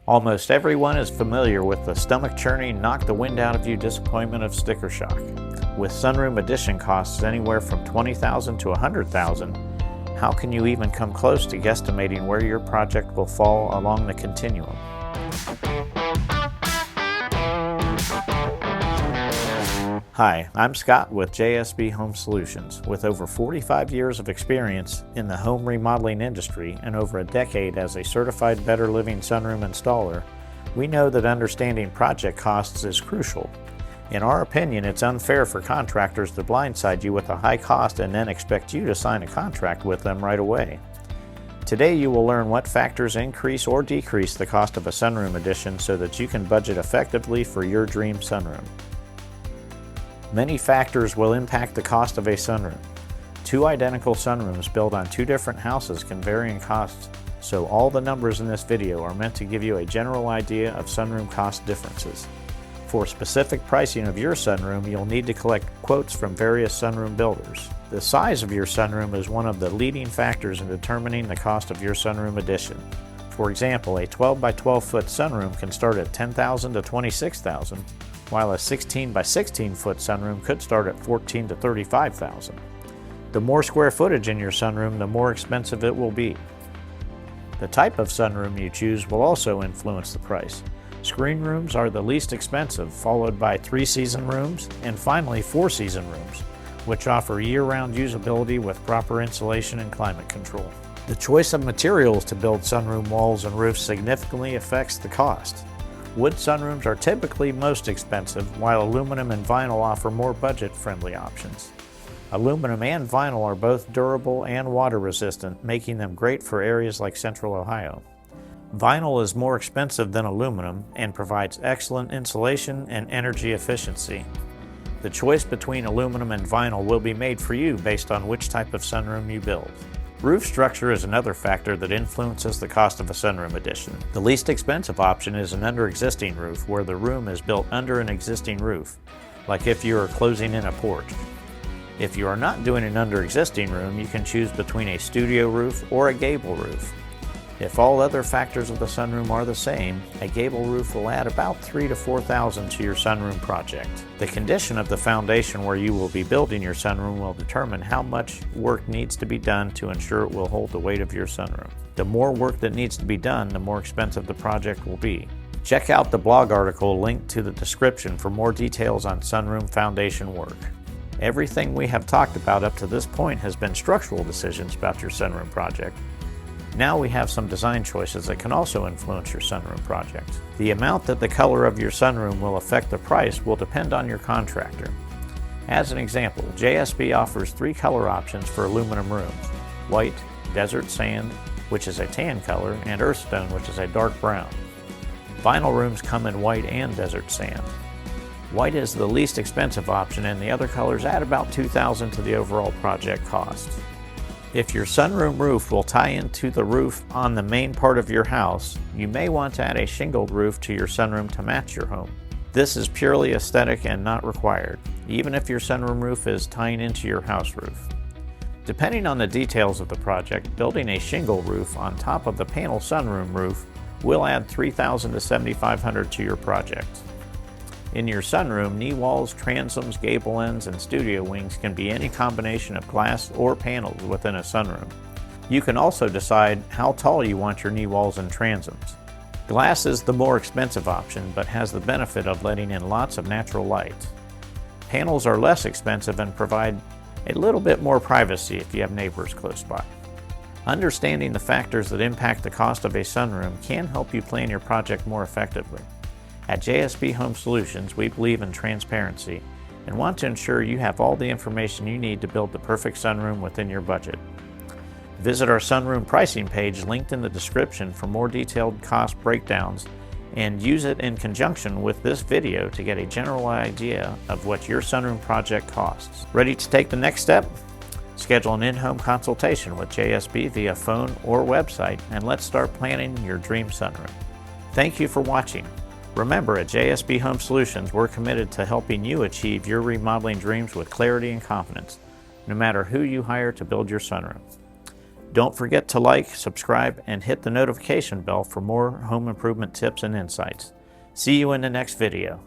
Almost everyone is familiar with the stomach-churning, knock the wind out of you disappointment of sticker shock. With sunroom addition costs anywhere from $20,000 to $100,000, how can you even come close to guesstimating where your project will fall along the continuum? Hi, I'm Scott with JSB Home Solutions. With over 45 years of experience in the home remodeling industry and over a decade as a certified Better Living sunroom installer, we know that understanding project costs is crucial. In our opinion, it's unfair for contractors to blindside you with a high cost and then expect you to sign a contract with them right away. Today you will learn what factors increase or decrease the cost of a sunroom addition so that you can budget effectively for your dream sunroom. Many factors will impact the cost of a sunroom. Two identical sunrooms built on two different houses can vary in costs, so all the numbers in this video are meant to give you a general idea of sunroom cost differences. For specific pricing of your sunroom, you'll need to collect quotes from various sunroom builders. The size of your sunroom is one of the leading factors in determining the cost of your sunroom addition. For example, a 12 by 12 foot sunroom can start at $10,000 to $26,000, while a 16 by 16 foot sunroom could start at $14,000 to $35,000. The more square footage in your sunroom, the more expensive it will be. The type of sunroom you choose will also influence the price. Screen rooms are the least expensive, followed by 3-season rooms, and finally 4-season rooms, which offer year-round usability with proper insulation and climate control. The choice of materials to build sunroom walls and roofs significantly affects the cost. Wood sunrooms are typically most expensive, while aluminum and vinyl offer more budget-friendly options. Aluminum and vinyl are both durable and water-resistant, making them great for areas like Central Ohio. Vinyl is more expensive than aluminum and provides excellent insulation and energy efficiency. The choice between aluminum and vinyl will be made for you based on which type of sunroom you build. Roof structure is another factor that influences the cost of a sunroom addition. The least expensive option is an under-existing roof, where the room is built under an existing roof, like if you are closing in a porch. If you are not doing an under-existing room, you can choose between a studio roof or a gable roof. If all other factors of the sunroom are the same, a gable roof will add about $3,000 to $4,000 to your sunroom project. The condition of the foundation where you will be building your sunroom will determine how much work needs to be done to ensure it will hold the weight of your sunroom. The more work that needs to be done, the more expensive the project will be. Check out the blog article linked to the description for more details on sunroom foundation work. Everything we have talked about up to this point has been structural decisions about your sunroom project. Now we have some design choices that can also influence your sunroom project. The amount that the color of your sunroom will affect the price will depend on your contractor. As an example, JSB offers 3 color options for aluminum rooms: white, desert sand, which is a tan color, and earthstone, which is a dark brown. Vinyl rooms come in white and desert sand. White is the least expensive option, and the other colors add about $2,000 to the overall project cost. If your sunroom roof will tie into the roof on the main part of your house, you may want to add a shingled roof to your sunroom to match your home. This is purely aesthetic and not required, even if your sunroom roof is tying into your house roof. Depending on the details of the project, building a shingle roof on top of the panel sunroom roof will add $3,000 to $7,500 to your project. In your sunroom, knee walls, transoms, gable ends, and studio wings can be any combination of glass or panels within a sunroom. You can also decide how tall you want your knee walls and transoms. Glass is the more expensive option, but has the benefit of letting in lots of natural light. Panels are less expensive and provide a little bit more privacy if you have neighbors close by. Understanding the factors that impact the cost of a sunroom can help you plan your project more effectively. At JSB Home Solutions, we believe in transparency and want to ensure you have all the information you need to build the perfect sunroom within your budget. Visit our sunroom pricing page linked in the description for more detailed cost breakdowns, and use it in conjunction with this video to get a general idea of what your sunroom project costs. Ready to take the next step? Schedule an in-home consultation with JSB via phone or website, and let's start planning your dream sunroom. Thank you for watching. Remember, at JSB Home Solutions, we're committed to helping you achieve your remodeling dreams with clarity and confidence, no matter who you hire to build your sunroom. Don't forget to like, subscribe, and hit the notification bell for more home improvement tips and insights. See you in the next video.